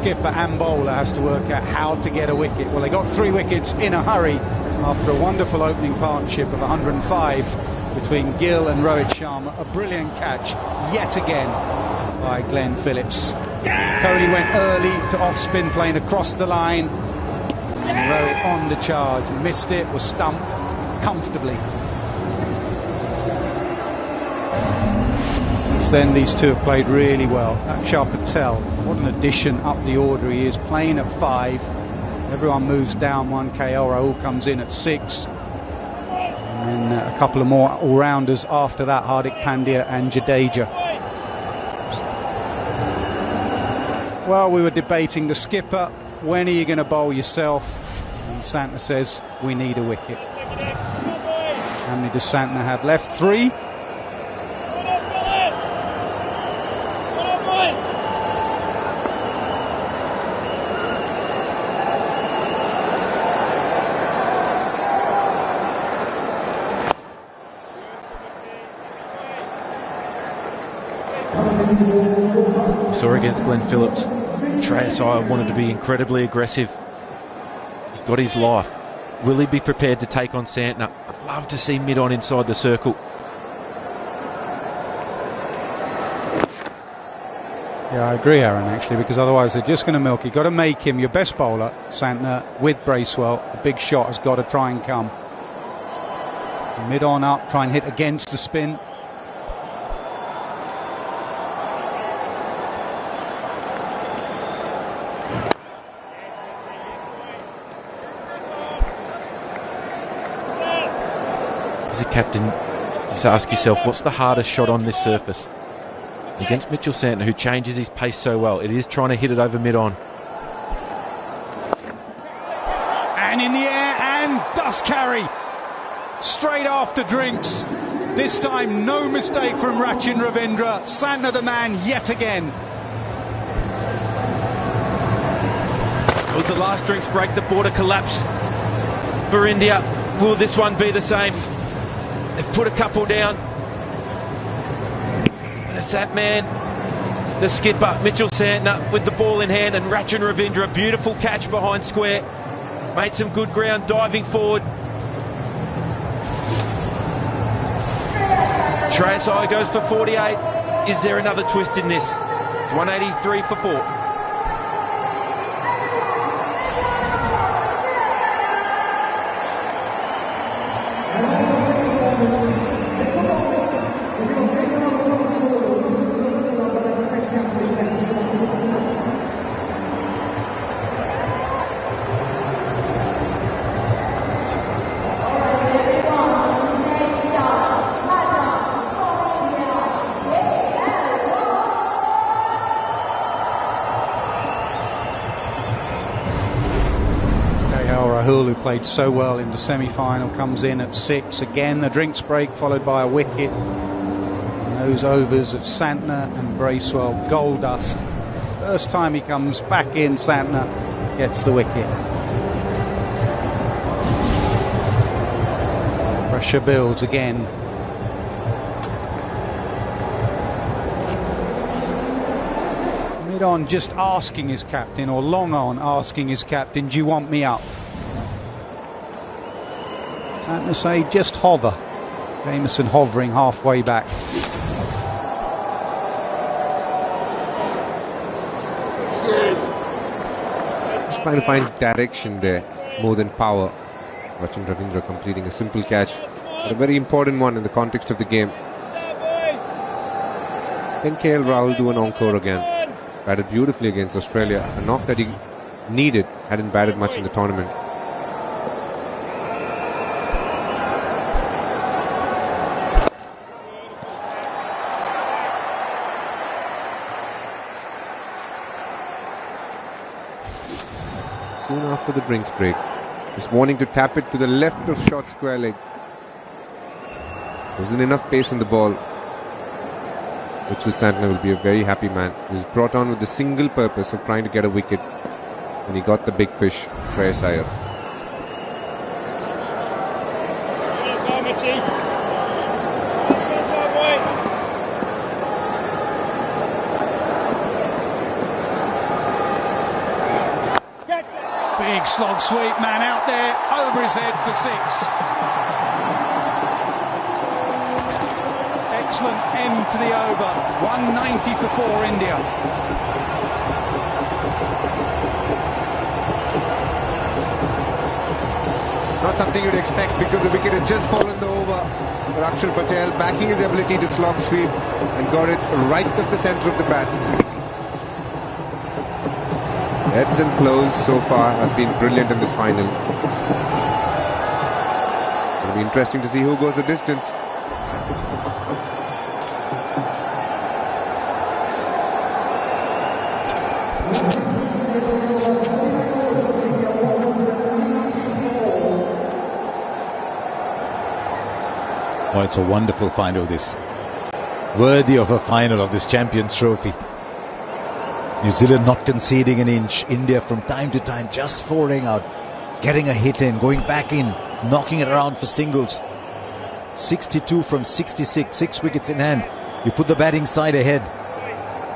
skipper and bowler has to work out how to get a wicket. Well, they got 3 wickets in a hurry after a wonderful opening partnership of 105 between Gill and Rohit Sharma. A brilliant catch yet again by Glenn Phillips. Kohli went early to off-spin, playing across the line. And Rohit on the charge, missed it, was stumped comfortably. Since then, these two have played really well. Akshar Patel, what an addition up the order he is, playing at 5. Everyone moves down 1. KL Rahul comes in at 6. And then a couple of more all-rounders after that, Hardik Pandya and Jadeja. Well, we were debating the skipper. When are you going to bowl yourself? And Santner says, we need a wicket. How many does Santner have left? 3? Saw against Glenn Phillips, Shreyas Iyer wanted to be incredibly aggressive. He got his life. Will he be prepared to take on Santner? I'd love to see mid-on inside the circle. Yeah, I agree, Aaron, actually, because otherwise they're just going to milk. You've got to make him your best bowler, Santner, with Bracewell. The big shot has got to try and come. Mid-on up, try and hit against the spin. As a captain, just ask yourself, what's the hardest shot on this surface? Against Mitchell Santner, who changes his pace so well. It is trying to hit it over mid-on. And in the air, and dust carry. Straight after drinks. This time, no mistake from Rachin Ravindra. Santner the man yet again. Will the last drinks break the border collapse for India? Will this one be the same? They've put a couple down. And it's that man, the skipper, Mitchell Santner, with the ball in hand, and Rachin Ravindra, beautiful catch behind square. Made some good ground, diving forward. Shreyas Iyer goes for 48. Is there another twist in this? It's 183 for 4. Rahul, who played so well in the semi-final, comes in at 6. Again, the drinks break, followed by a wicket. And those overs of Santner and Bracewell, gold dust. First time he comes back in, Santner gets the wicket. Pressure builds again. Mid-on just asking his captain, or long on asking his captain, do you want me up? Santner say, just hover. Jamieson hovering halfway back. Just trying to find direction there, more than power. Rachin Ravindra completing a simple catch, but a very important one in the context of the game. Then KL Rahul do an encore again. Batted beautifully against Australia, a knock that he needed, hadn't batted much in the tournament. Soon after the drinks break, just wanting to tap it to the left of short square leg. There wasn't enough pace in the ball. Mitchell Santner will be a very happy man. He was brought on with the single purpose of trying to get a wicket, and he got the big fish, Shreyas Iyer. slog sweep, man out there, over his head for 6. Excellent end to the over. 190 for 4 India. Not something you'd expect because the wicket had just fallen the over. But Akshar Patel backing his ability to slog sweep and got it right of the centre of the bat. Ebbs and flows so far has been brilliant in this final. It'll be interesting to see who goes the distance. Well, it's a wonderful final, this. Worthy of a final of this Champions Trophy. New Zealand not conceding an inch. India from time to time just forwarding out, getting a hit in, going back in, knocking it around for singles. 62 from 66, 6 wickets in hand. You put the batting side ahead.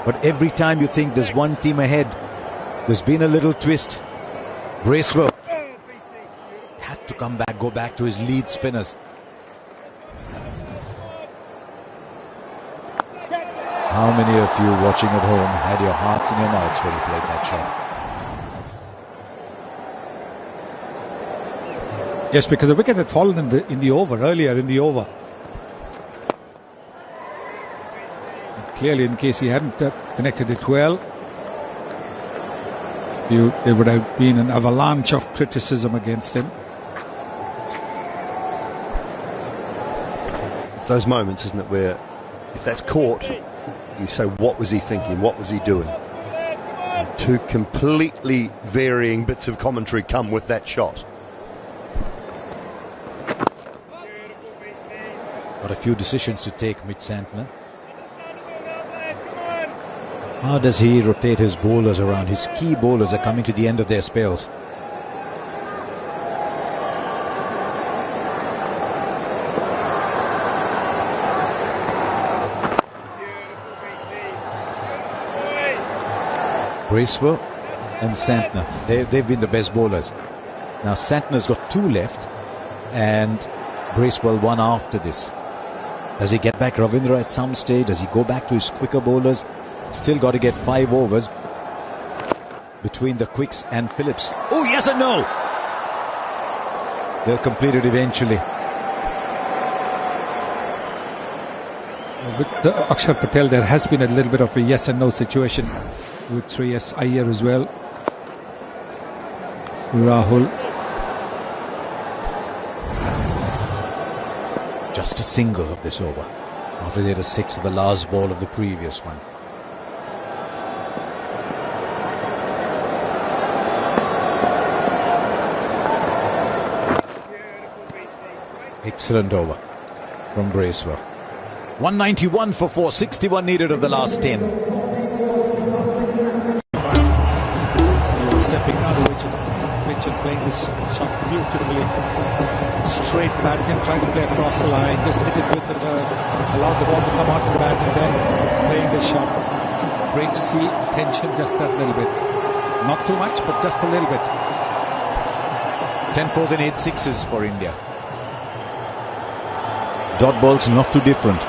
But every time you think there's one team ahead, there's been a little twist. Bracewell had to come back, go back to his lead spinners. How many of you watching at home had your hearts in your mouths when you played that shot? Yes, because the wicket had fallen in the over, earlier in the over. And clearly, in case he hadn't connected it well, there would have been an avalanche of criticism against him. It's those moments, isn't it, where if that's caught, you say, what was he thinking? What was he doing? Two completely varying bits of commentary come with that shot. Got a few decisions to take, Mitch Santner. How does he rotate his bowlers around? His key bowlers are coming to the end of their spells. Bracewell and Santner, they've been the best bowlers. Now Santner's got 2 left and Bracewell 1 after this. Does he get back Ravindra at some stage? Does he go back to his quicker bowlers? Still got to get 5 overs between the quicks and Phillips. Oh, yes and no! They'll complete it eventually. With the Akshar Patel, there has been a little bit of a yes and no situation with Shreyas Iyer as well. Rahul. Just a single of this over after they had a 6 of the last ball of the previous one. Excellent over from Bracewell. 191 for 4, 61 needed of the last 10. Stepping out of pitch and playing this shot beautifully. Straight back and trying to play across the line. Just hit it with the turn. Allowed the ball to come onto the bat and then playing this shot. Breaks the tension just that little bit. Not too much, but just a little bit. 10 fours and 8 sixes for India. Dot balls not too different.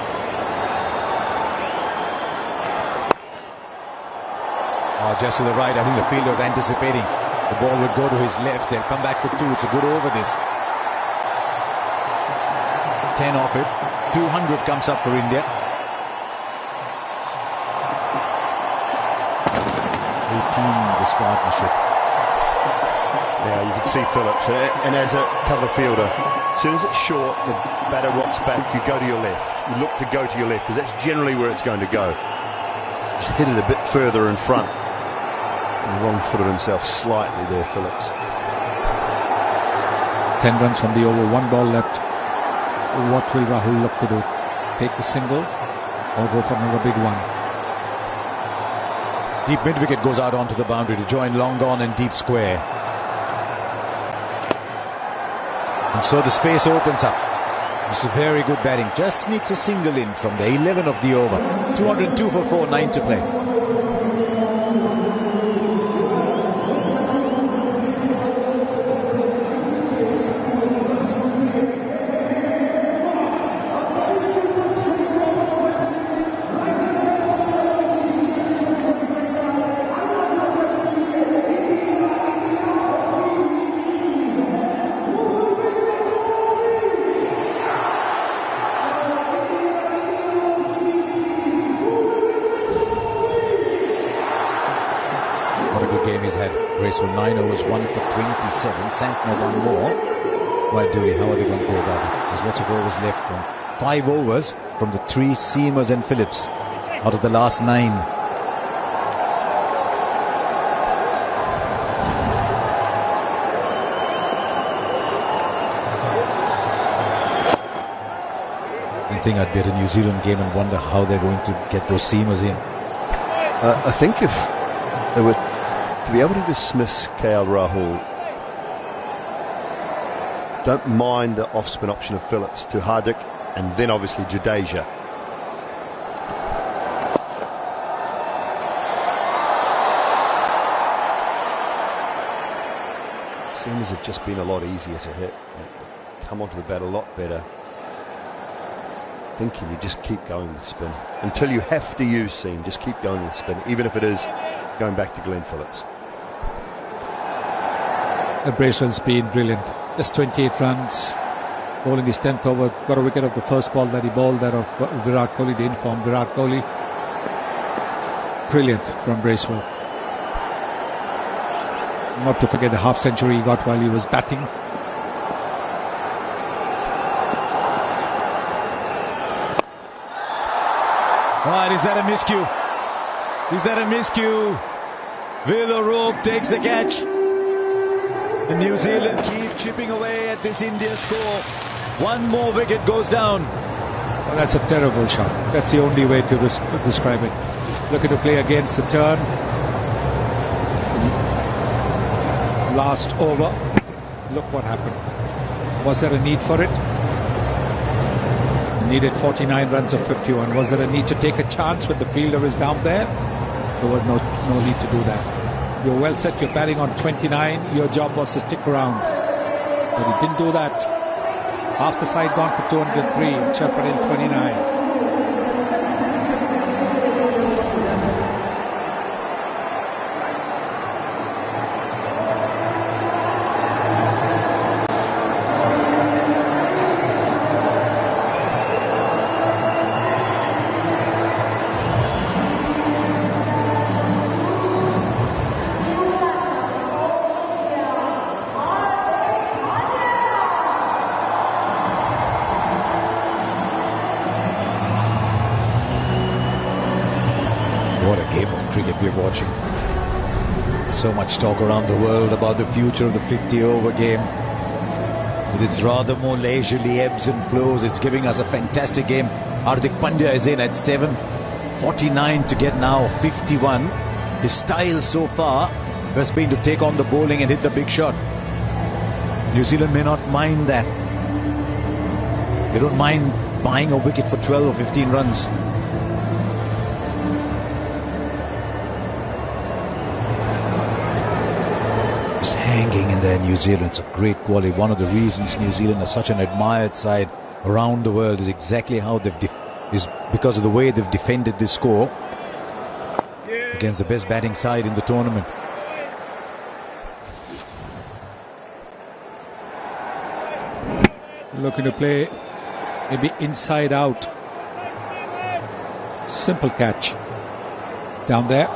Oh, just to the right. I think the fielder was anticipating the ball would go to his left. They'll come back for 2. It's a good over this. 10 off it. 200 comes up for India. 18 this partnership. Yeah, you can see Phillips, and as a cover fielder, as soon as it's short, the batter rocks back, you go to your left. You look to go to your left, because that's generally where it's going to go. Just hit it a bit further in front. And wrong-footed himself slightly there, Phillips. 10 runs from the over, 1 ball left. What will Rahul look to do? Take the single or go for another big one? Deep mid-wicket goes out onto the boundary to join long gone and deep square. And so the space opens up. This is very good batting. Just sneaks a single in from the 11 of the over. 202 for 4, 9 to play. Bracewell. 9 overs, 1 for 27. Santner 1 more. Right, Dury, how are they going to go about it? There's lots of overs left from 5 overs from the 3 seamers and Phillips out of the last 9. I think I'd be at a New Zealand game and wonder how they're going to get those seamers in. I think if they were to be able to dismiss KL Rahul, don't mind the off-spin option of Phillips to Harder and then obviously Jadeja. Seems have just been a lot easier to hit. Come onto the bat a lot better. Thinking you just keep going with spin until you have to use seam. Just keep going with spin, even if it is going back to Glenn Phillips. Bracewell's been brilliant. Just 28 runs, bowling his 10th over. Got a wicket of the first ball that he bowled, that of Virat Kohli, the informed Virat Kohli. Brilliant from Bracewell. Not to forget the half century he got while he was batting. Right, is that a miscue? Is that a miscue? Will O'Rourke takes the catch. And New Zealand keep chipping away at this India score. One more wicket goes down. Well, that's a terrible shot. That's the only way to describe it. Looking to play against the turn. Last over. Look what happened. Was there a need for it? Needed 49 runs of 51. Was there a need to take a chance when the fielder is down there? There was no need to do that. You're well set, you're batting on 29. Your job was to stick around. But he didn't do that. Half the side gone for 203 and Shepherd in 29. What a game of cricket we're watching. So much talk around the world about the future of the 50-over game. With its rather more leisurely ebbs and flows, it's giving us a fantastic game. Hardik Pandya is in at 7:49 to get now 51. His style so far has been to take on the bowling and hit the big shot. New Zealand may not mind that. They don't mind buying a wicket for 12 or 15 runs. Just hanging in there, New Zealand. It's a great quality. One of the reasons New Zealand is such an admired side around the world is exactly how they've is because of the way they've defended this score against the best batting side in the tournament. Looking to play maybe inside out. Simple catch down there.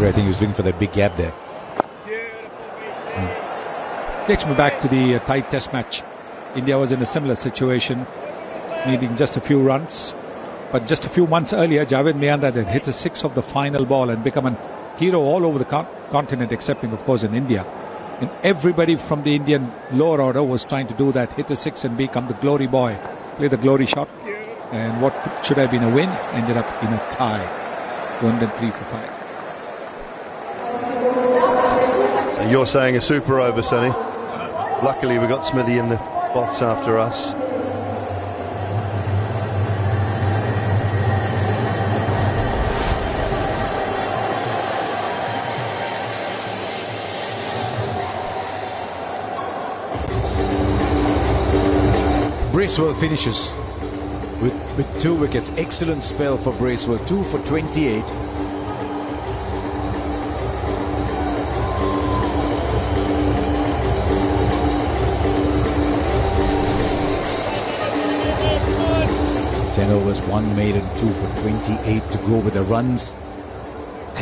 I think he was looking for that big gap there. Takes me back to the tight test match. India was in a similar situation, needing just a few runs. But just a few months earlier, Javed Miandad had hit a 6 of the final ball and become a hero all over the continent, excepting, of course, in India. And everybody from the Indian lower order was trying to do that, hit a 6 and become the glory boy, play the glory shot. And what should have been a win ended up in a tie. 103 for 5. So you're saying a super over, Sonny. Luckily we got Smithy in the box after us. Bracewell finishes with 2 wickets. Excellent spell for Bracewell. 2 for 28. Overs, 1 made and 2 for 28 to go with the runs.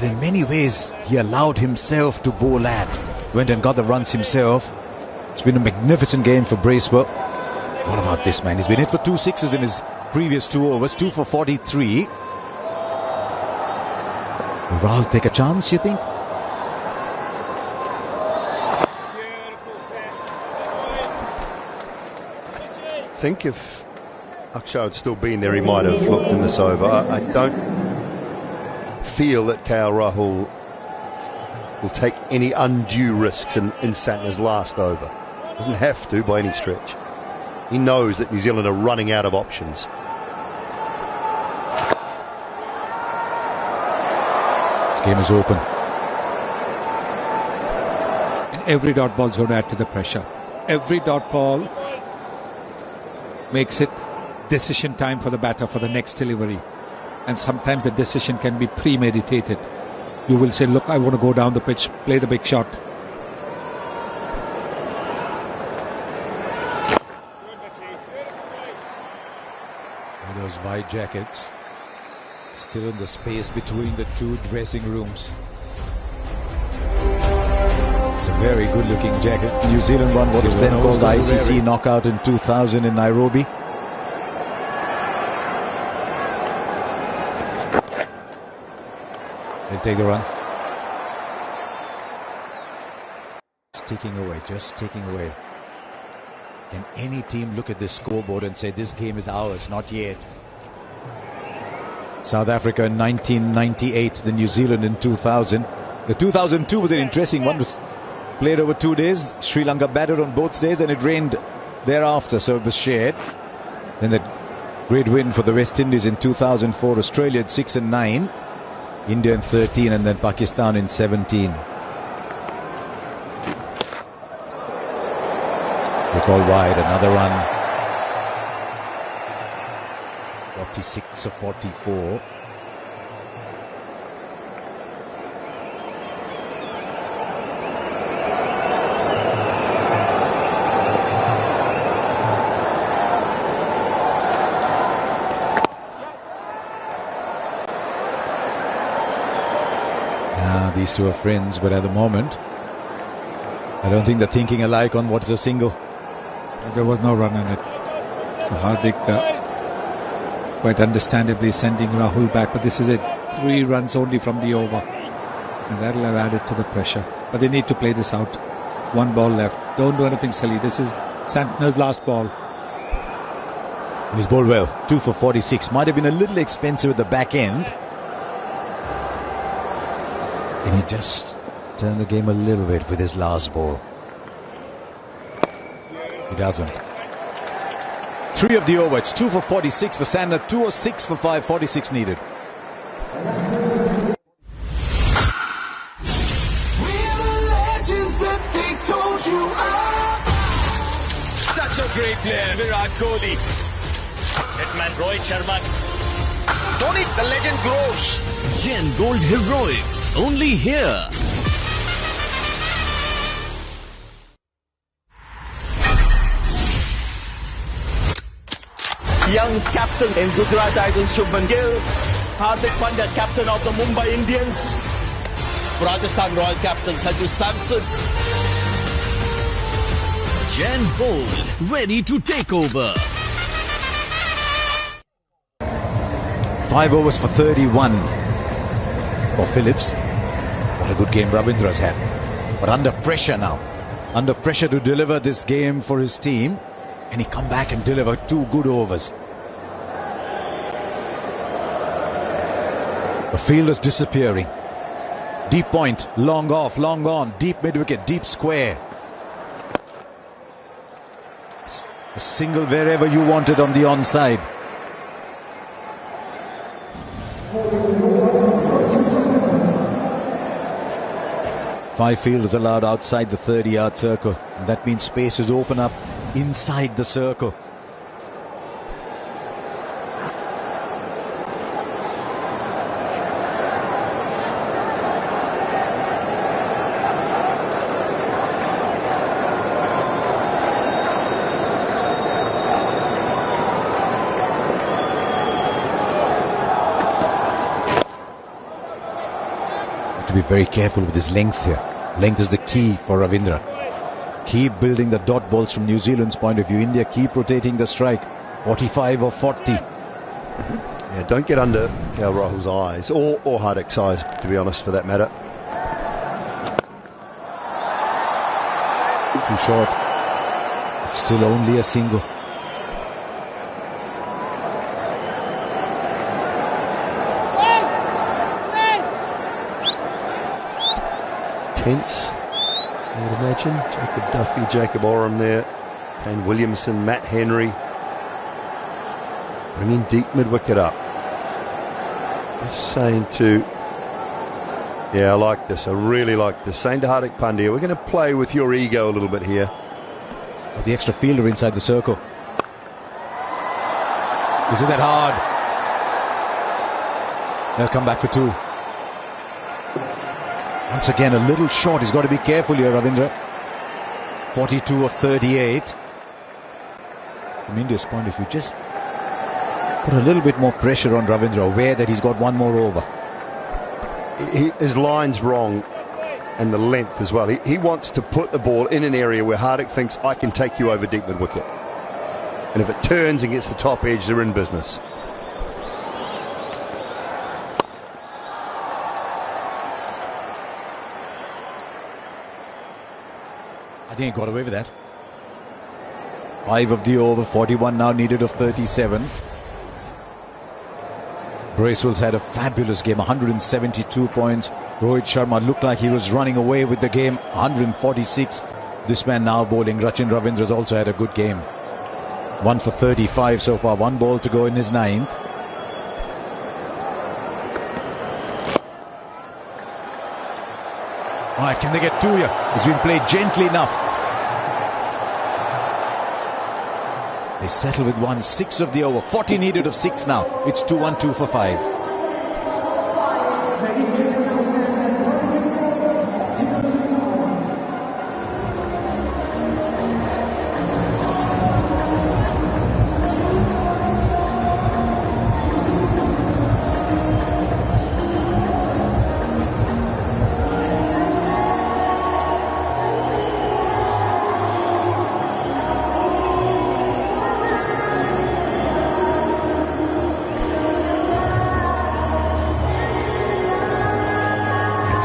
And in many ways, he allowed himself to bowl at. Went and got the runs himself. It's been a magnificent game for Bracewell. What about this man? He's been hit for 2 sixes in his previous 2 overs, 2 for 43. Will Rahul take a chance, you think? I think if Akshar had still been there, he might have looked in this over. I don't feel that KL Rahul will take any undue risks in Santner's last over. Doesn't have to by any stretch. He knows that New Zealand are running out of options. This game is open. And every dot ball is going to add to the pressure. Every dot ball makes it decision time for the batter for the next delivery. And sometimes the decision can be premeditated. You will say, look, I want to go down the pitch, play the big shot. Those white jackets still in the space between the 2 dressing rooms. It's a very good looking jacket. New Zealand won what was then called the ICC knockout in 2000 in Nairobi. They'll take the run. Just ticking away. Can any team look at this scoreboard and say this game is ours? Not yet. South Africa in 1998, the New Zealand in 2000. The 2002 was an interesting one. It was played over 2 days. Sri Lanka batted on both days and it rained thereafter, so it was shared. Then the great win for the West Indies in 2004. Australia at 6 and 9. India in 13 and then Pakistan in 17. They call wide, another run. 46 of 44. These two are friends, but at the moment, I don't think they're thinking alike on what's a single. There was no run in it. So Hardik quite understandably sending Rahul back, but this is 3 runs only from the over. And that'll have added to the pressure. But they need to play this out. 1 ball left. Don't do anything silly. This is Santner's last ball. And he's bowled well. 2 for 46. Might have been a little expensive at the back end. And he just turned the game a little bit with his last ball. He doesn't. 3 of the over. It's 2 for 46 for Santner. 2 or 6 for 5. 46 needed. Such a great player, Virat Kohli. Hitman Rohit Sharma. Dhoni, the legend grows. Gen Gold Heroics, only here. Young captain in Gujarat Titans, Shubman Gill. Hardik Pandya, captain of the Mumbai Indians. Rajasthan Royal captain Sanju Samson. Gen Gold, ready to take over. 5 overs for 31 for Phillips. What a good game Ravindra's had. But under pressure now. Under pressure to deliver this game for his team. And he come back and deliver 2 good overs. The field is disappearing. Deep point, long off, long on, deep mid-wicket, deep square. A single wherever you want it on the onside. Five fielders allowed outside the 30-yard circle. And that means spaces open up inside the circle. to be very careful with his length here. Length is the key for Ravindra. Keep building the dot balls from New Zealand's point of view. India keep rotating the strike. 45 or 40. Yeah, don't get under KL Rahul's eyes, or Hardik's eyes, to be honest, for that matter. Too short. It's still only a single. Tense, I would imagine. Jacob Duffy, Jacob Oram there, Kane Williamson, Matt Henry. Bringing deep mid-wicket up. Just saying to... Yeah, I like this. I really like this. Saying to Hardik Pandya, we're going to play with your ego a little bit here. Oh, the extra fielder inside the circle. Isn't that hard? They'll come back for 2. Once again, a little short. He's got to be careful here, Ravindra. 42 of 38. From India's point of view, just put a little bit more pressure on Ravindra, aware that he's got one more over. His line's wrong, and the length as well. He wants to put the ball in an area where Hardik thinks, I can take you over deep mid-wicket. And if it turns and gets the top edge, they're in business. I think he got away with that. 5 of the over, 41 now needed of 37. Bracewell's had a fabulous game, 172 points. Rohit Sharma looked like he was running away with the game, 146. This man now bowling. Rachin Ravindra's also had a good game. 1 for 35 so far, 1 ball to go in his 9th. All right, can they get 2 here? It's been played gently enough. They settle with 1, 6 of the over, 40 needed of 6 now. It's 2-1, 2 for 5.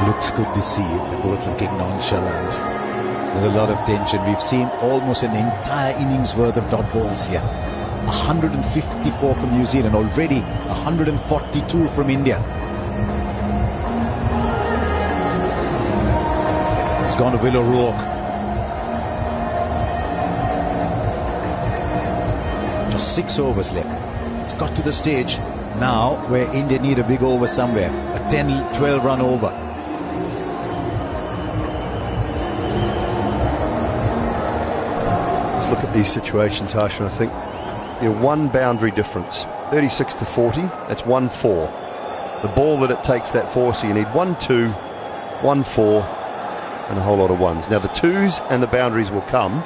Looks good to see. They're both looking nonchalant. There's a lot of tension. We've seen almost an entire innings worth of dot balls here. 154 from New Zealand, already 142 from India. It's gone to Will O'Rourke. Just 6 overs left. It's got to the stage now where India need a big over somewhere. A 10-12 run over. Look at these situations, Harsh, and I think you're 1 boundary difference, 36 to 40. That's 1-4. The ball that it takes that 4, so you need 1-2, 1-4, and a whole lot of 1s. Now the 2s and the boundaries will come.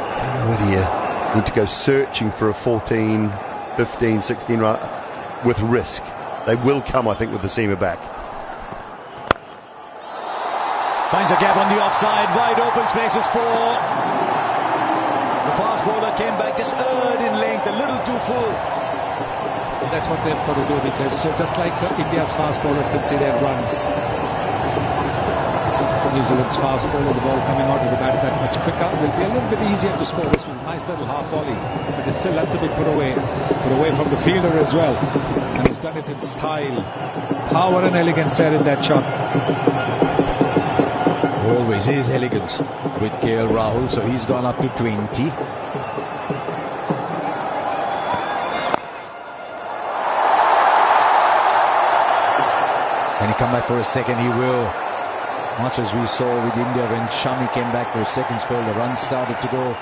I don't know whether you need to go searching for a 14, 15, 16 run with risk. They will come, I think, with the seamer back. Finds a gap on the offside, wide open spaces 4. The fast bowler came back, just erred in length, a little too full. That's what they've got to do, because just like India's fast bowlers can see their runs, New Zealand's fast bowler, the ball coming out of the bat that much quicker, will be a little bit easier to score. This was a nice little half volley, but it still had to be put away from the fielder as well. And he's done it in style. Power and elegance there in that shot. Always is elegance with KL Rahul, so he's gone up to 20. Can he come back for a second? He will. Much as we saw with India when Shami came back for a second spell, the runs started to go.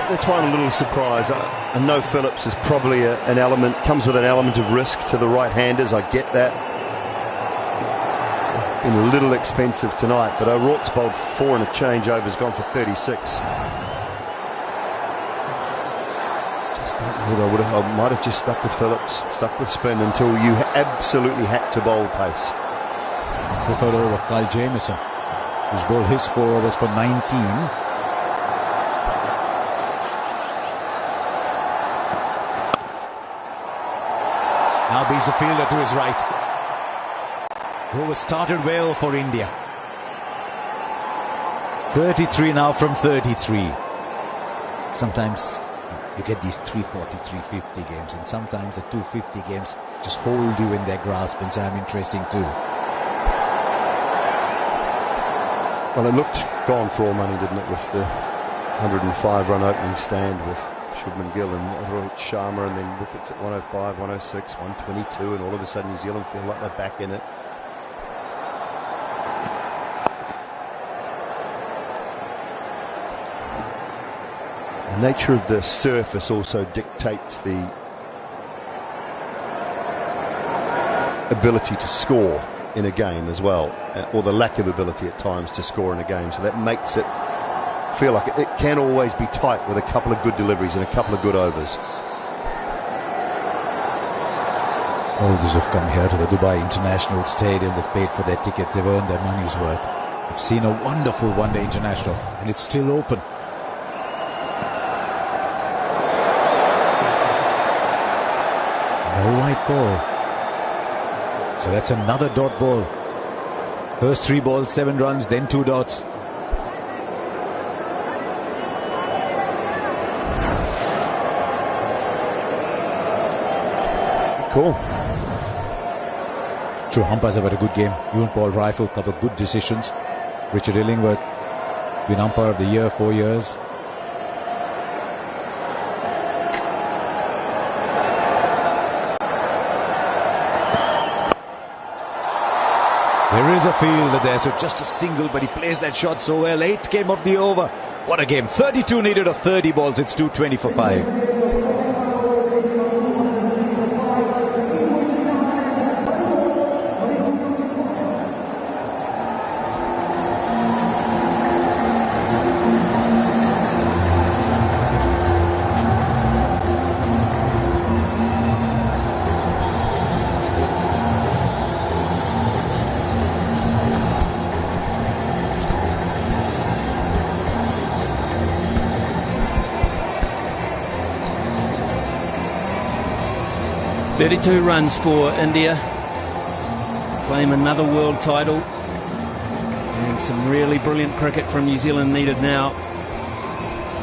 That's why I'm a little surprised. I know Phillips is probably an element, comes with an element of risk to the right-handers. I get that. Been a little expensive tonight, but O'Rourke's bowled 4 and a change over, has gone for 36. Just don't know I might have just stuck with Phillips, stuck with spin until you absolutely had to bowl pace. Preferred over Kyle Jamieson, who's bowled his 4 overs for 19. Now beats the fielder to his right. Over started well for India. 33 now from 33. Sometimes you get these 340, 350 games, and sometimes the 250 games just hold you in their grasp and say, I'm interesting too. Well, it looked gone for all money, didn't it, with the 105 run opening stand with Shubman Gill and Rohit Sharma, and then wickets at 105, 106, 122, and all of a sudden New Zealand feel like they're back in it. The nature of the surface also dictates the ability to score in a game as well, or the lack of ability at times to score in a game. So that makes it feel like it can always be tight with a couple of good deliveries and a couple of good overs. All those who've come here to the Dubai International Stadium, they've paid for their tickets, they've earned their money's worth. They've seen a wonderful one-day international, and it's still open. No white ball. So that's another dot ball. First 3 balls, 7 runs, then 2 dots. Cool. True, umpires have had a good game. Ewan Paul Rifle, couple of good decisions. Richard Illingworth, been umpire of the year 4 years. There is a field there, so just a single, but he plays that shot so well. 8 came off the over. What a game. 32 needed of 30 balls. It's 220 for 5. .32 runs for India, claim another world title, and some really brilliant cricket from New Zealand needed now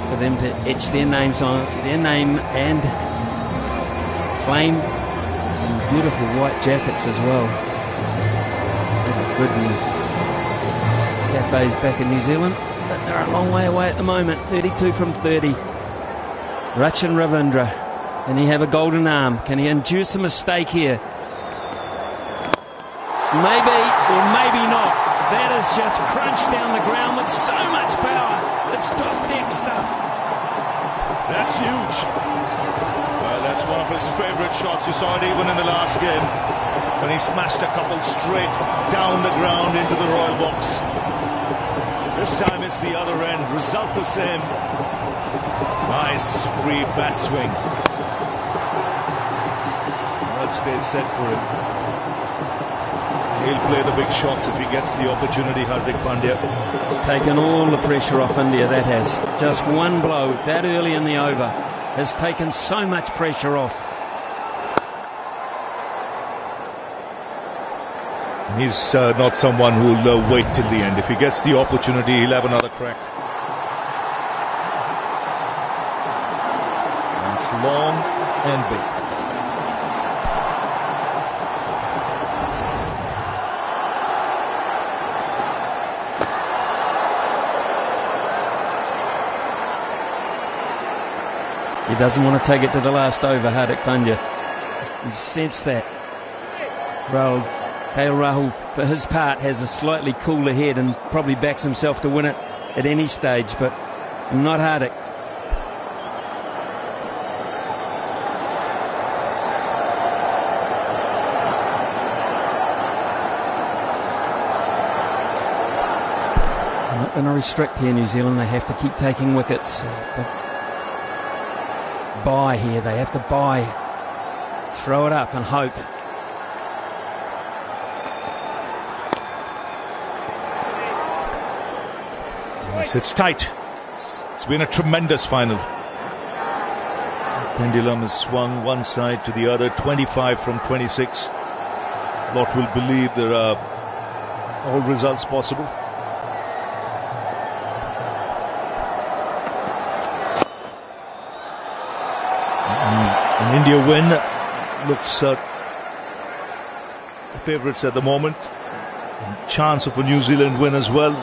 for them to etch their names on their name and claim some beautiful white jackets as well. Good cafes back in New Zealand, but they're a long way away at the moment. 32 from 30. Rachin Ravindra. Can he have a golden arm? Can he induce a mistake here? Maybe, or maybe not. That is just crunched down the ground with so much power. It's top deck stuff. That's huge. Well, that's one of his favourite shots. You saw it even in the last game when he smashed a couple straight down the ground into the Royal box. This time it's the other end. Result the same. Nice free bat swing. Stayed set for him. He'll play the big shots if he gets the opportunity, Hardik Pandya. It's taken all the pressure off India, that has. Just one blow that early in the over has taken so much pressure off. And he's not someone who'll wait till the end. If he gets the opportunity, he'll have another crack. And it's long and big. He doesn't want to take it to the last over, Hardik Pandya. You sense that. KL Rahul, for his part, has a slightly cooler head and probably backs himself to win it at any stage, but not Hardik. They're not going to restrict here, New Zealand. They have to keep taking wickets. buy here. They have to buy. Throw it up and hope. Yes, it's tight. It's been a tremendous final. Pendulum has swung one side to the other, 25 from 26. Lot will believe there are all results possible. An India win looks the favourites at the moment. Chance of a New Zealand win as well.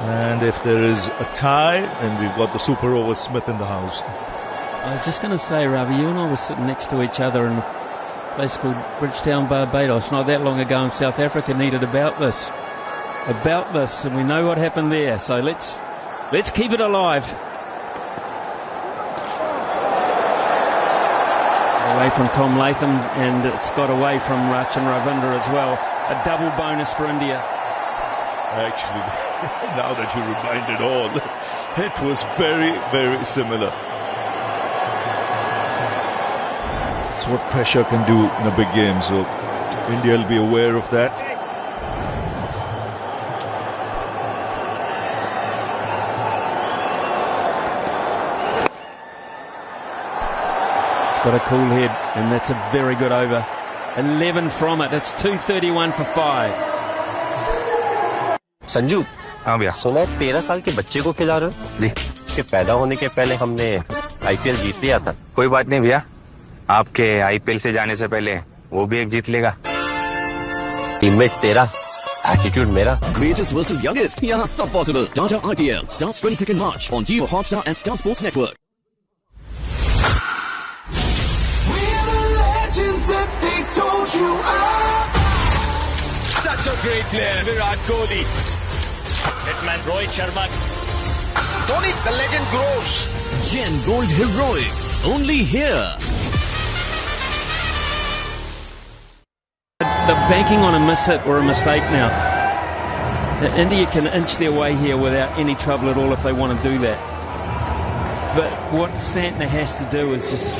And if there is a tie, then we've got the super over Smith in the house. I was just going to say, Ravi, you and I were sitting next to each other in a place called Bridgetown, Barbados, not that long ago, and South Africa needed about this, and we know what happened there. So let's keep it alive. Away from Tom Latham, and it's got away from Rachin Ravindra as well. A double bonus for India. Actually, now that you remind it all, it was very, very similar. That's what pressure can do in a big game, so India will be aware of that. It's got a cool head, and that's a very good over. 11 from it. It's 2:31 for 5. Sanju, हाँ भैया, सुना है 13 साल के बच्चे को खिला रहे हो? जी, के पैदा होने के पहले हमने आईपीएल जीत लिया था। कोई बात नहीं भैया, आपके आईपीएल से जाने से पहले वो भी एक जीत लेगा। टीममेट तेरा, एटीट्यूड मेरा। Greatest versus youngest. यहाँ सब possible. Tata IPL starts 22nd March on Jio Hotstar and Star Sports Network. We're the legends that they told you about. Such a great player, Virat Kohli. Hitman Rohit Sharma. Dhoni, the legend grows. Gen Gold Heroics. Only here. They're banking on a miss hit or a mistake now. India can inch their way here without any trouble at all if they want to do that. But what Santner has to do is just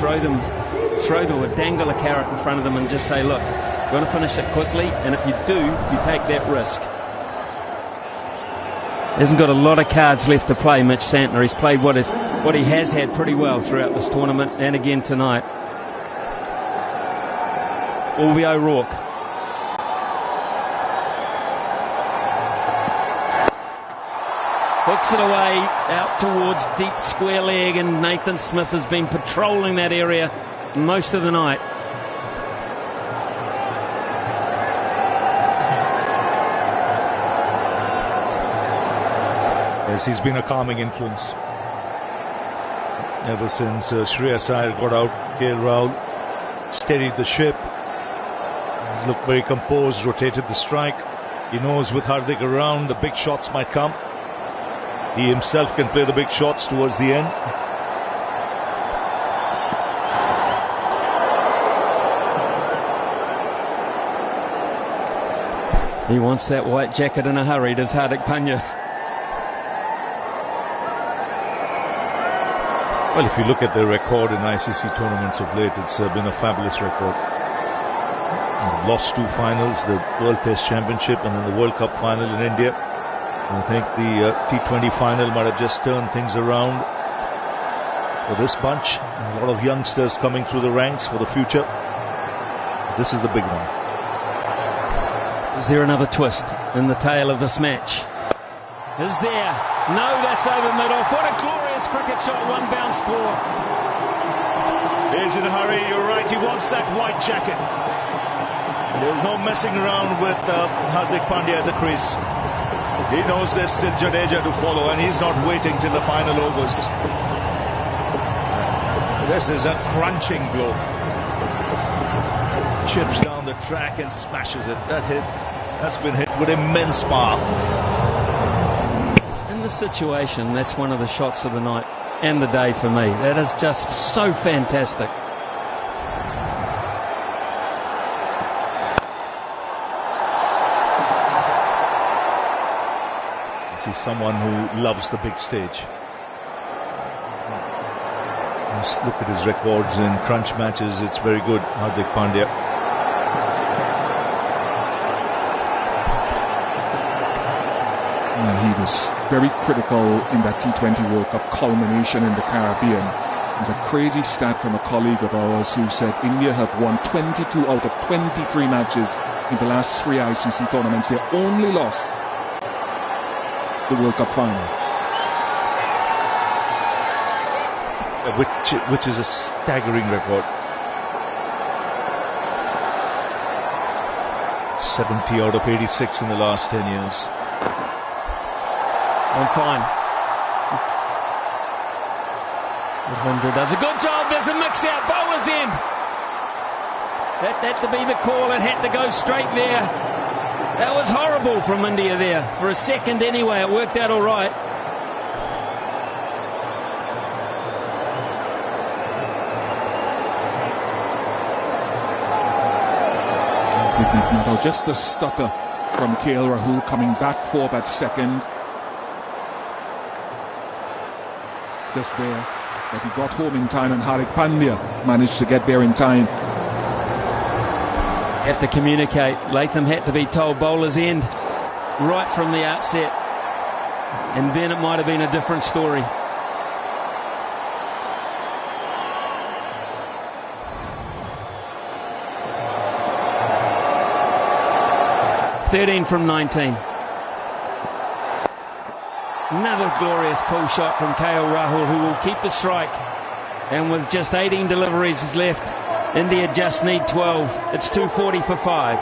dangle a carrot in front of them and just say, look, we're going to finish it quickly, and if you do, you take that risk. He hasn't got a lot of cards left to play, Mitch Santner. He's played what he has had pretty well throughout this tournament and again tonight. Albie O'Rourke. Hooks it away out towards deep square leg, and Nathan Smith has been patrolling that area most of the night. Yes, he's been a calming influence. Ever since Shreyas Iyer got out, KL Rahul steadied the ship. He's looked very composed, rotated the strike. He knows with Hardik around, the big shots might come. He himself can play the big shots towards the end. He wants that white jacket in a hurry, does Hardik Pandya. Well, if you look at their record in ICC tournaments of late, it's been a fabulous record. Lost 2 finals, the World Test Championship and then the World Cup final in India. I think the T20 final might have just turned things around for this bunch. A lot of youngsters coming through the ranks for the future. This is the big one. Is there another twist in the tail of this match? Is there? No, that's over mid-off. What a glorious cricket shot. One bounce for. He's in a hurry. You're right. He wants that white jacket. There's no messing around with Hardik Pandya at the crease. He knows there's still Jadeja to follow, and he's not waiting till the final overs. This is a crunching blow. Chips down the track and smashes it. That's been hit with immense power. In this situation, that's one of the shots of the night and the day for me. That is just so fantastic. He's someone who loves the big stage. Just look at his records in crunch matches. It's very good, Hardik Pandya. He was very critical in that T20 World Cup culmination in the Caribbean. There's a crazy stat from a colleague of ours who said India have won 22 out of 23 matches in the last 3 ICC tournaments. They only lost the World Cup final. Which is a staggering record. 70 out of 86 in the last 10 years. On fine. Ravindra does a good job. There's a mix out. Bowler's end. That had to be the call. It had to go straight there. That was horrible from India there. For a second anyway, it worked out all right. Just a stutter from KL Rahul coming back for that second. Just there, but he got home in time, and Hardik Pandya managed to get there in time. Have to communicate. Latham had to be told bowler's end right from the outset, and then it might have been a different story. (13 from 19). Another glorious pull shot from KL Rahul, who will keep the strike. And with just 18 deliveries left, India just need 12. It's 240 for 5.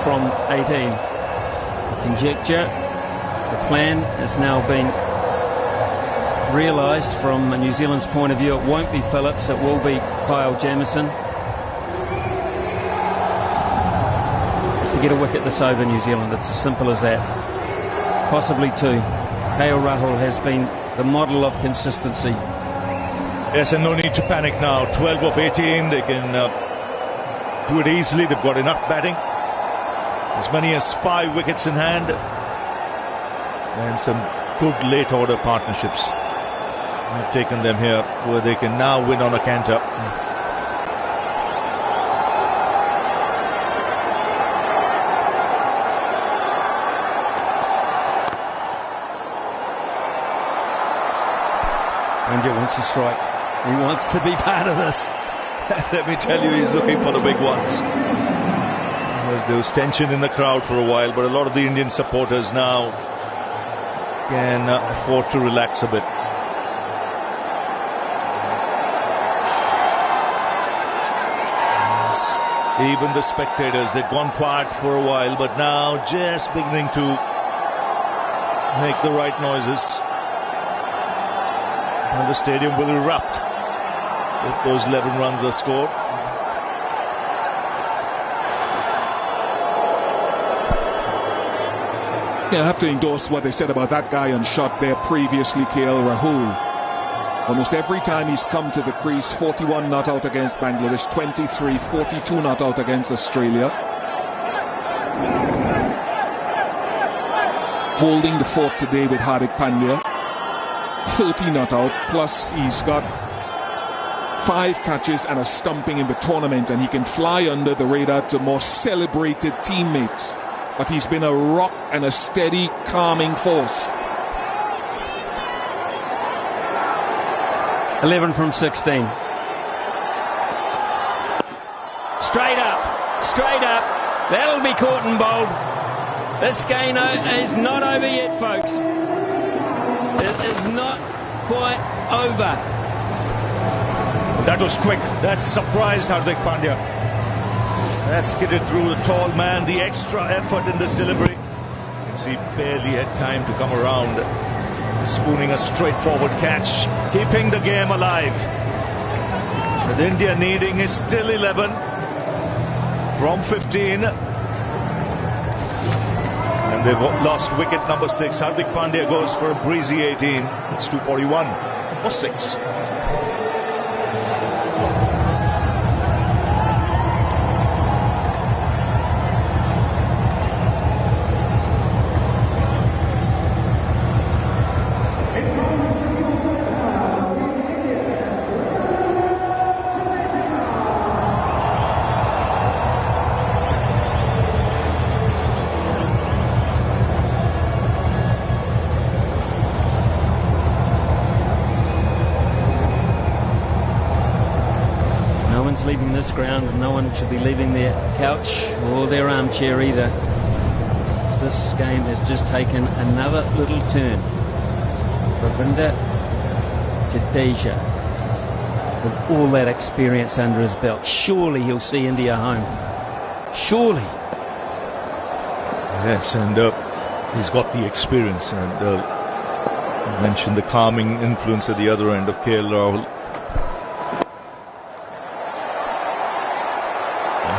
From 18. Conjecture. The plan has now been realised from New Zealand's point of view. It won't be Phillips, it will be Kyle Jamieson. Have to get a wicket this over, New Zealand. It's as simple as that. Possibly 2. KL Rahul has been the model of consistency. Yes, and no need to panic now. 12 of 18. They can do it easily. They've got enough batting. As many as 5 wickets in hand, and some good late order partnerships. I've taken them here where they can now win on a canter. India wants to strike. He wants to be part of this. Let me tell you, he's looking for the big ones. There was tension in the crowd for a while, but a lot of the Indian supporters now can afford to relax a bit. Even the spectators, they'd gone quiet for a while, but now just beginning to make the right noises. And the stadium will erupt if those 11 runs are scored. Yeah, I have to endorse what they said about that guy on shot there previously, KL Rahul. Almost every time he's come to the crease, 41 not out against Bangladesh, 23, 42 not out against Australia. Holding the fort today with Hardik Pandya, 30 not out, plus he's got 5 catches and a stumping in the tournament, and he can fly under the radar to more celebrated teammates. But he's been a rock and a steady, calming force. 11 from 16. Straight up. That'll be caught and bowled. This game is not over yet, folks. It is not quite over. That was quick. That surprised Hardik Pandya. That's skidded through the tall man. The extra effort in this delivery. You can see barely had time to come around. spooning a straightforward catch, keeping the game alive. With India needing is still 11 from 15. And they've lost wicket number 6. Hardik Pandya goes for a breezy 18. It's 241 or 6. Leaving this ground, and no one should be leaving their couch or their armchair either. This game has just taken another little turn. Ravindra Jadeja, with all that experience under his belt, surely he'll see India home. Surely. Yes, and he's got the experience, and you mentioned the calming influence at the other end of KL Rahul.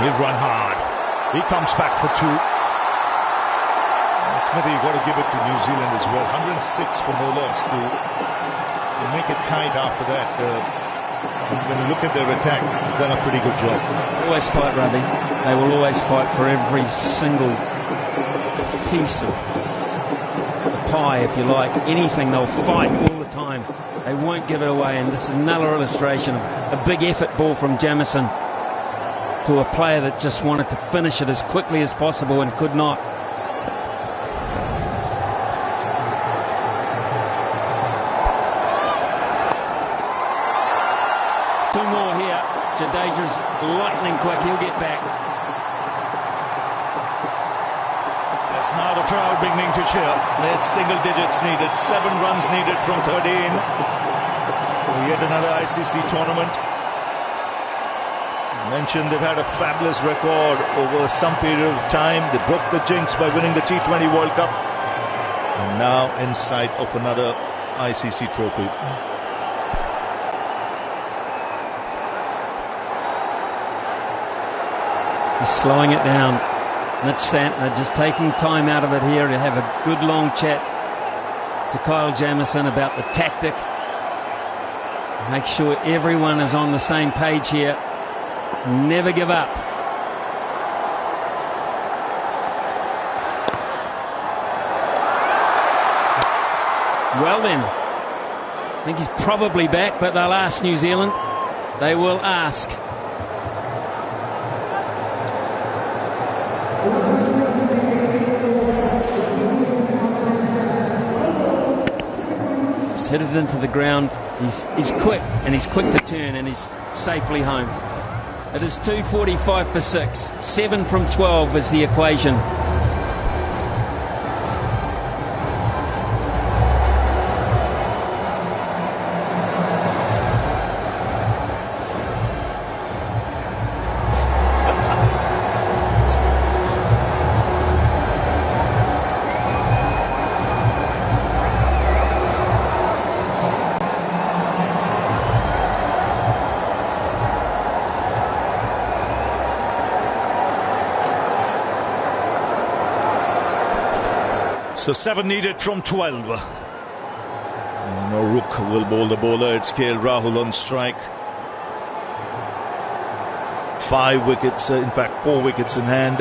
He'll run hard. He comes back for 2. And Smithy, you've got to give it to New Zealand as well. 106 for no loss to make it tight after that. When you look at their attack, they've done a pretty good job. Always fight, Ravi. They will always fight for every single piece of the pie, if you like. Anything, they'll fight all the time. They won't give it away. And this is another illustration of a big effort ball from Jamieson to a player that just wanted to finish it as quickly as possible and could not. Two more here. Jadeja's lightning quick. He'll get back. Yes, now the crowd beginning to cheer. It's single digits needed. 7 runs needed from 13. Yet another ICC tournament. Mentioned they've had a fabulous record over some period of time. They broke the jinx by winning the T20 World Cup, and now in sight of another ICC trophy. He's slowing it down. Mitch Santner just taking time out of it here to have a good long chat to Kyle Jamieson about the tactic. Make sure everyone is on the same page here. Never give up. Well then, I think he's probably back, but they'll ask New Zealand. They will ask. Just hit it into the ground. He's quick, and he's quick to turn, and he's safely home. It is 2:45 for 6. 7 from 12 is the equation. So 7 needed from 12. No Rook will bowl the bowler. It's KL Rahul on strike. 5 wickets, in fact 4 wickets in hand.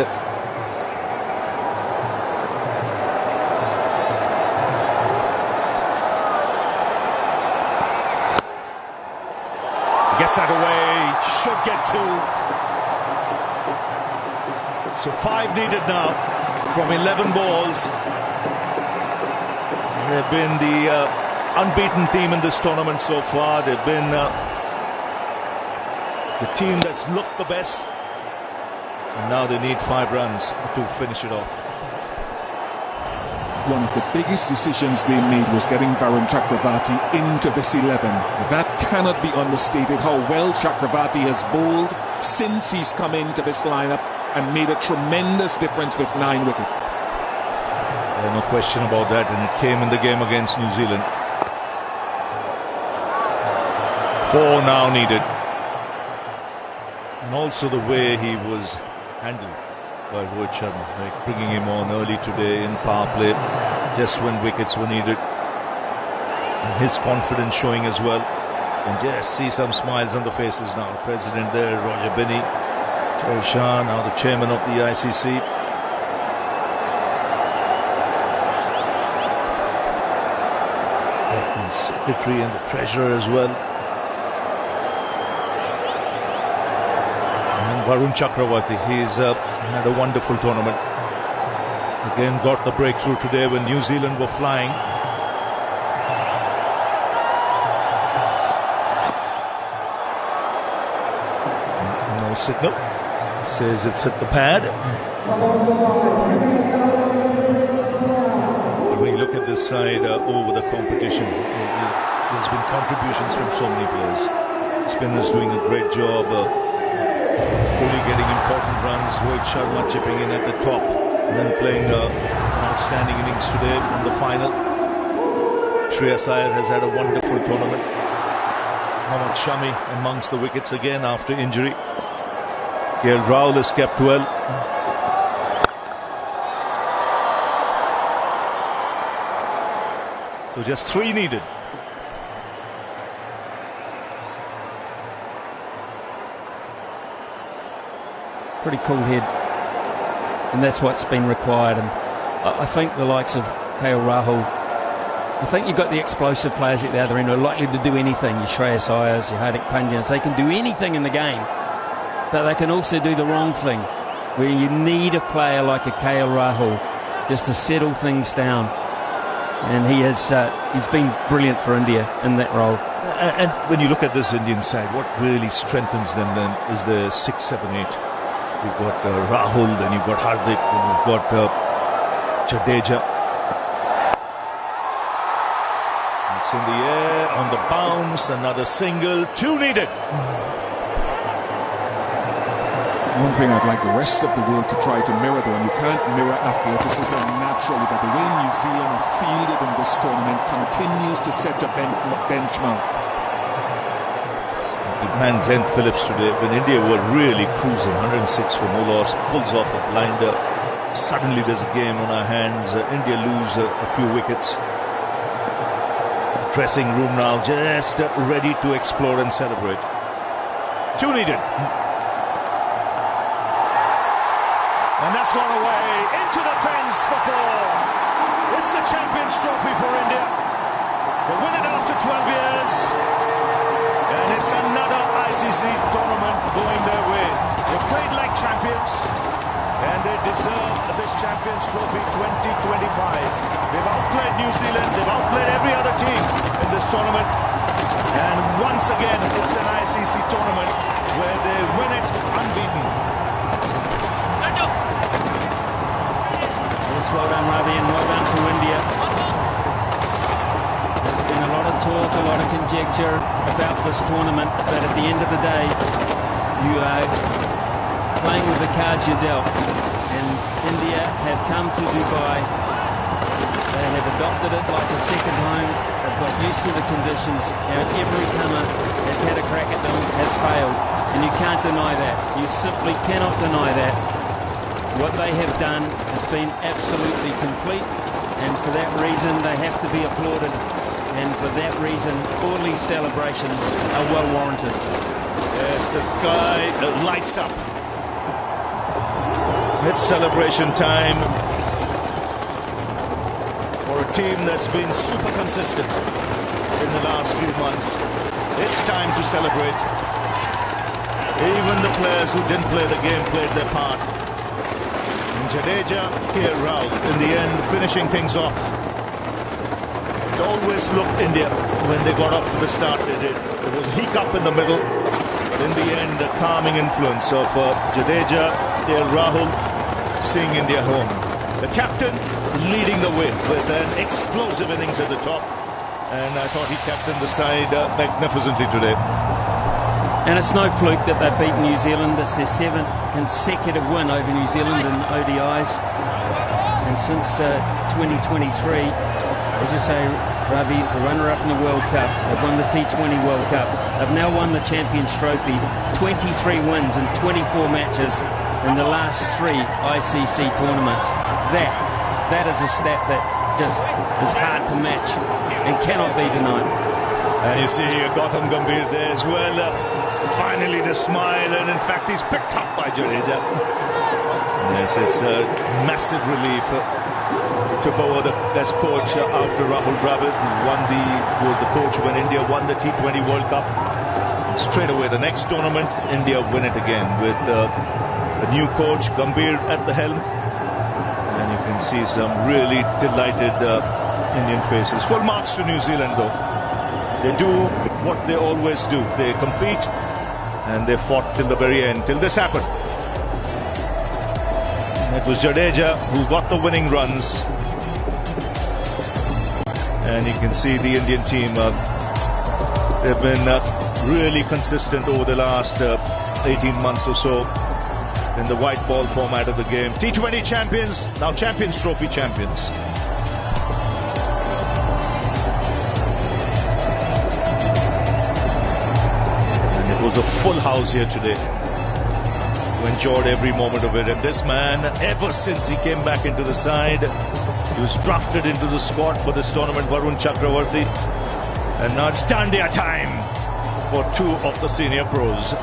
Gets that away, should get 2. So 5 needed now from 11 balls. They've been the unbeaten team in this tournament so far. They've been the team that's looked the best. And now they need 5 runs to finish it off. One of the biggest decisions they made was getting Varun Chakravarti into this 11. That cannot be understated, how well Chakravarti has bowled since he's come into this lineup and made a tremendous difference with 9 wickets. No question about that, and it came in the game against New Zealand. 4 now needed. And also the way he was handled by Rohit Sharma, like bringing him on early today in power play, just when wickets were needed. And his confidence showing as well. And just see some smiles on the faces now. The president there, Roger Binney, Jay Shah, now the chairman of the ICC. The secretary and the treasurer as well. And Varun Chakravarti, he's had a wonderful tournament. Again, got the breakthrough today when New Zealand were flying. No signal. Says it's hit the pad. When you look at this side over the competition, there's been contributions from so many players. Spinners doing a great job. Kohli getting important runs. Rohit Sharma chipping in at the top. And then playing an outstanding innings today in the final. Shreyas Iyer has had a wonderful tournament. Mohammad Shami amongst the wickets again after injury. KL Rahul has kept well. So just 3 needed. Pretty cool head, and that's what's been required. And I think the likes of KL Rahul, I think you've got the explosive players at the other end who are likely to do anything. Your Shreyas Iyers, your Hardik Pandyas, they can do anything in the game, but they can also do the wrong thing, where you need a player like a KL Rahul just to settle things down. And he's been brilliant for India in that role. And when you look at this Indian side, what really strengthens them then is the 6, 7, 8. You've got Rahul, then you've got Hardik, then you've got Jadeja. It's in the air, on the bounce, another single, 2 needed. One thing I'd like the rest of the world to try to mirror, though, and you can't mirror athleticism naturally, but the way New Zealand have fielded in this tournament continues to set a benchmark. Good man Glenn Phillips today, when India were really cruising, 106 for no loss, pulls off a blinder. Suddenly there's a game on our hands. India lose a few wickets. Dressing room now just ready to explore and celebrate. 2 needed. And that's gone away into the fence for 4. It's the Champions Trophy for India. They win it after 12 years. And it's another ICC tournament going their way. They played like champions. And they deserve this Champions Trophy 2025. They've outplayed New Zealand. They've outplayed every other team in this tournament. And once again, it's an ICC tournament where they win it unbeaten. Yes, well done, Ravi, and well done to India. There's been a lot of talk, a lot of conjecture about this tournament, but at the end of the day, you are playing with the cards you're dealt. And India have come to Dubai. They have adopted it like a second home. They've got used to the conditions. Every comer has had a crack at them, has failed. And you can't deny that. You simply cannot deny that. What they have done has been absolutely complete, and for that reason they have to be applauded, and for that reason all these celebrations are well warranted. Yes, the sky lights up. It's celebration time for a team that's been super consistent in the last few months. It's time to celebrate. Even the players who didn't play the game played their part. Jadeja, KL Rahul, in the end, finishing things off. It always looked India when they got off to the start they did. There was a hiccup in the middle, but in the end, the calming influence of Jadeja, KL Rahul, seeing India home. The captain leading the way with an explosive innings at the top, and I thought he captained the side magnificently today. And it's no fluke that they've beaten New Zealand. It's their 7th consecutive win over New Zealand in ODIs. And since 2023, as you say, Ravi, the runner-up in the World Cup, they've won the T20 World Cup, they've now won the Champions Trophy, 23 wins in 24 matches in the last 3 ICC tournaments. That is a stat that just is hard to match and cannot be denied. And you see Gautam Gambhir there as well. Finally the smile, and in fact he's picked up by Jadeja. Yes, it's a massive relief. He took over as coach after Rahul Dravid, who was the coach when India won the T20 World Cup. And straight away, the next tournament, India win it again with a new coach, Gambhir, at the helm. And you can see some really delighted Indian faces. Full marks to New Zealand, though. They do what they always do. They compete, and they fought till the very end, till this happened. It was Jadeja who got the winning runs. And you can see the Indian team, they've been really consistent over the last 18 months or so in the white ball format of the game. T20 champions, now Champions Trophy champions. And it was a full house here today. Who enjoyed every moment of it. And this man, ever since he came back into the side, he was drafted into the squad for this tournament, Varun Chakravarti. And now it's Dandiya time for 2 of the senior pros.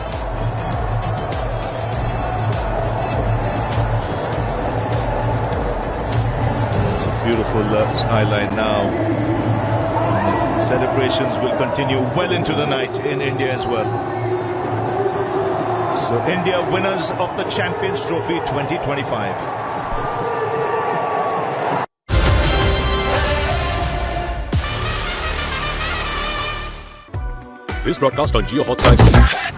It's a beautiful skyline now. And celebrations will continue well into the night in India as well. So India winners of the Champions Trophy 2025. This broadcast on Geo Hotstar.